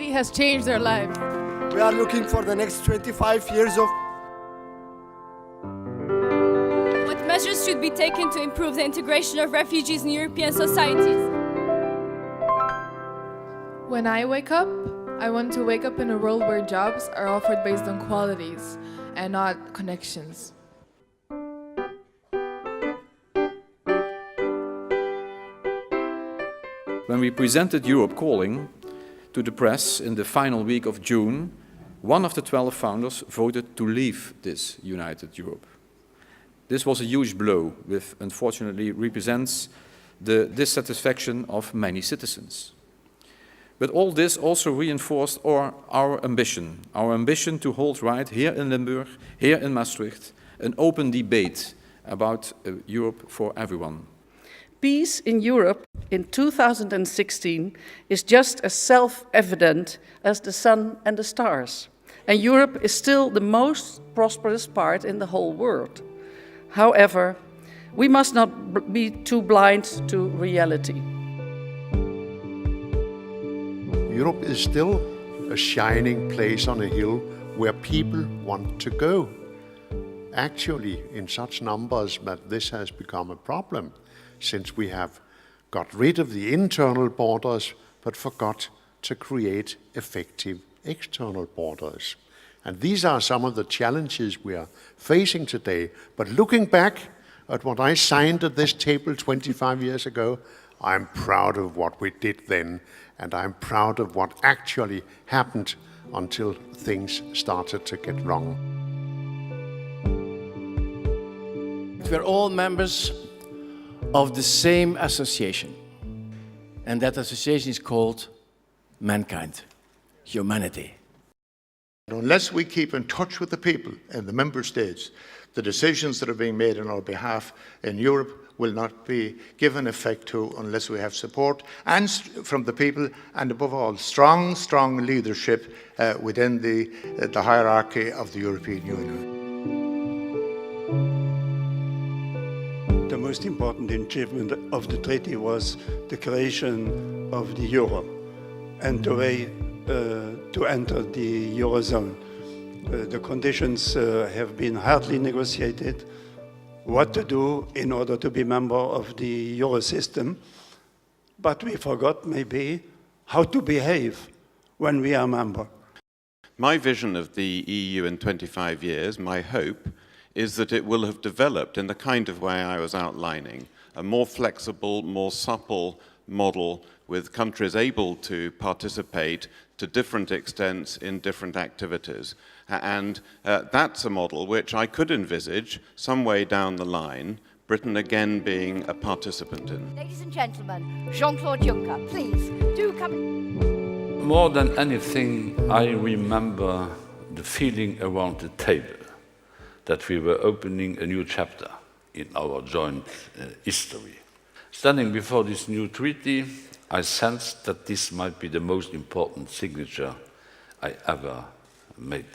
Treaty has changed their lives. We are looking for the next 25 years of What measures should be taken to improve the integration of refugees in European societies? When I wake up, I want to wake up in a world where jobs are offered based on qualities and not connections. When we presented Europe Calling to the press in the final week of June, one of the 12 founders voted to leave this united Europe. This was a huge blow, which unfortunately represents the dissatisfaction of many citizens. But all this also reinforced our ambition to hold right here in Limburg, here in Maastricht, an open debate about Europe for everyone. Peace in Europe in 2016 is just as self-evident as the sun and the stars. And Europe is still the most prosperous part in the whole world. However, we must not be too blind to reality. Europe is still a shining place on a hill where people want to go. Actually, in such numbers that this has become a problem, since we have got rid of the internal borders but forgot to create effective external borders. And these are some of the challenges we are facing today. But looking back at what I signed at this table 25 years ago, I'm proud of what we did then, and I'm proud of what actually happened until things started to get wrong. We're all members of the same association, and that association is called mankind, humanity. Unless we keep in touch with the people in the member states, the decisions that are being made on our behalf in Europe will not be given effect to unless we have support and from the people, and above all, strong leadership within the hierarchy of the European Union. The most important achievement of the treaty was the creation of the euro and the way to enter the eurozone. The conditions have been hardly negotiated. What to do in order to be member of the euro system, but we forgot maybe how to behave when we are member. My vision of the EU in 25 years, my hope, is that it will have developed in the kind of way I was outlining, a more flexible, more supple model with countries able to participate to different extents in different activities. And that's a model which I could envisage some way down the line, Britain again being a participant in. Ladies and gentlemen, Jean-Claude Juncker, please, do come in. More than anything, I remember the feeling around the table that we were opening a new chapter in our joint history. Standing before this new treaty, I sensed that this might be the most important signature I ever made.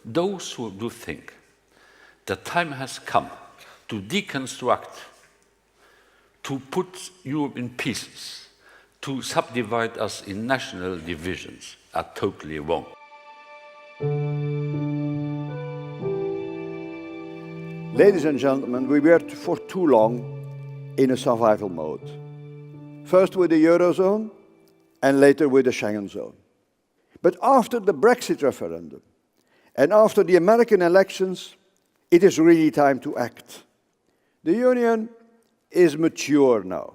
Those who do think that time has come to deconstruct, to put Europe in pieces, to subdivide us in national divisions, are totally wrong. Ladies and gentlemen, we were for too long in a survival mode. First with the Eurozone, and later with the Schengen zone. But after the Brexit referendum, and after the American elections, it is really time to act. The Union is mature now.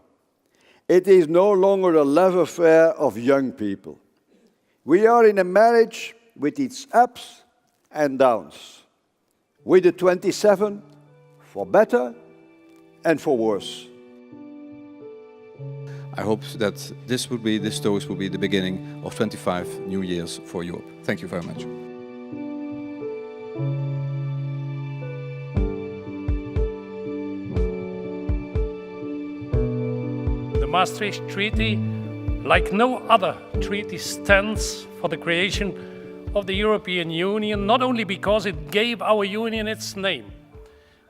It is no longer a love affair of young people. We are in a marriage with its ups and downs, with the 27 for better and for worse. I hope that this toast will be the beginning of 25 new years for Europe. Thank you very much. The Maastricht Treaty, like no other treaty, stands for the creation of the European Union, not only because it gave our union its name,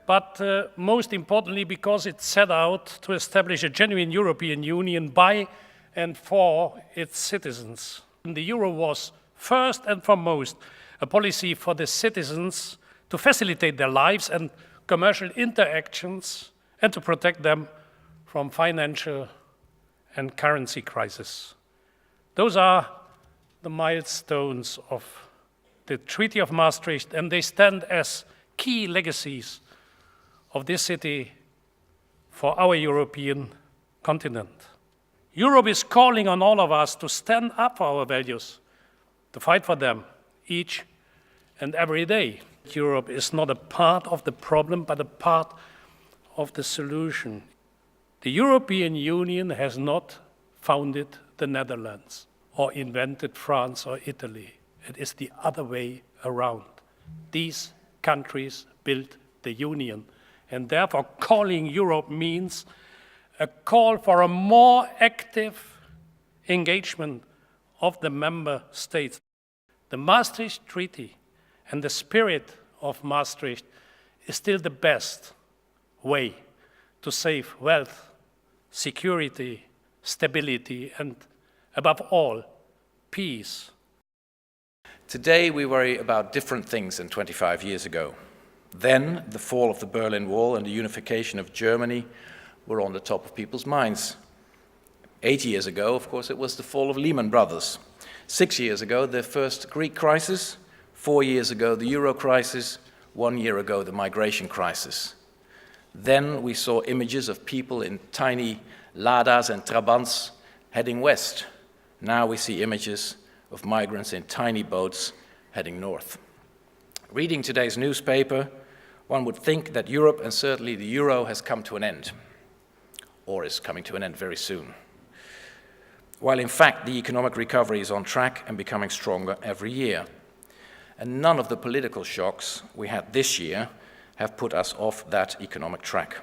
but most importantly because it set out to establish a genuine European Union by and for its citizens. The euro was first and foremost a policy for the citizens to facilitate their lives and commercial interactions and to protect them from financial and currency crisis. Those are the milestones of the Treaty of Maastricht, and they stand as key legacies of this city for our European continent. Europe is calling on all of us to stand up for our values, to fight for them each and every day. Europe is not a part of the problem, but a part of the solution. The European Union has not founded the Netherlands or invented France or Italy. It is the other way around. These countries built the Union, and therefore calling Europe means a call for a more active engagement of the member states. The Maastricht Treaty and the spirit of Maastricht is still the best way to save wealth, security, stability, and above all, peace. Today we worry about different things than 25 years ago. Then the fall of the Berlin Wall and the unification of Germany were on the top of people's minds. 8 years ago, of course, it was the fall of Lehman Brothers. 6 years ago, the first Greek crisis. 4 years ago, the Euro crisis. 1 year ago, the migration crisis. Then we saw images of people in tiny Ladas and Trabants heading west. Now we see images of migrants in tiny boats heading north. Reading today's newspaper, one would think that Europe, and certainly the euro, has come to an end, or is coming to an end very soon. While in fact the economic recovery is on track and becoming stronger every year. And none of the political shocks we had this year have put us off that economic track.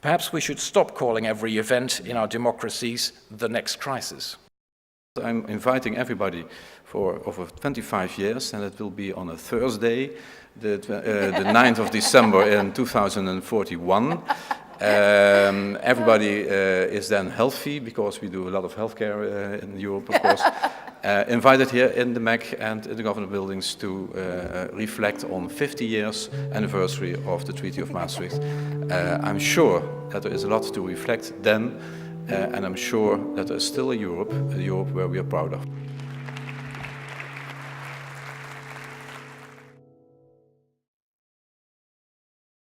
Perhaps we should stop calling every event in our democracies the next crisis. I'm inviting everybody for over 25 years, and it will be on a Thursday, the 9th of December in 2041. Everybody is then healthy, because we do a lot of healthcare in Europe, of course. Invited here in the MEC and in the government buildings to reflect on 50 years anniversary of the Treaty of Maastricht. I'm sure that there is a lot to reflect then, and I'm sure that there is still a Europe where we are proud of.